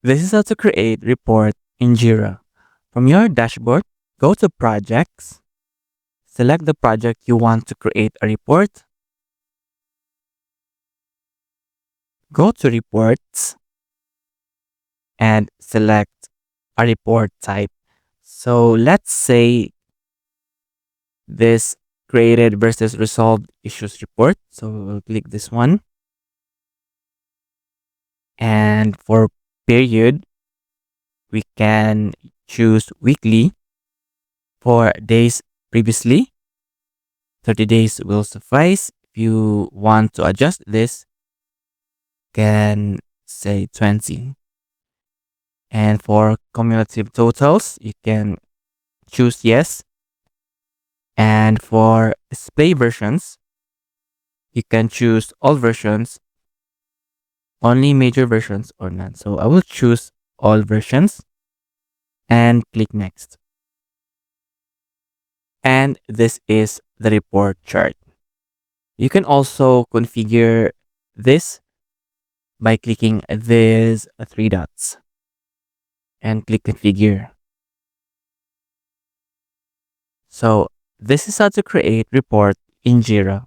This is how to create report in Jira. From your dashboard, go to projects, select the project you want to create a report, go to reports, and select a report type. So let's say this created versus resolved issues report. So we'll click this one. And for period, we can choose weekly. For days previously, 30 days will suffice. If you want to adjust this, can say 20. And for cumulative totals, you can choose yes. And for display versions, you can choose all versions, only major versions, or none. So I will choose all versions and click next. And this is the report chart. You can also configure this by clicking these three dots and click configure. So this is how to create report in Jira.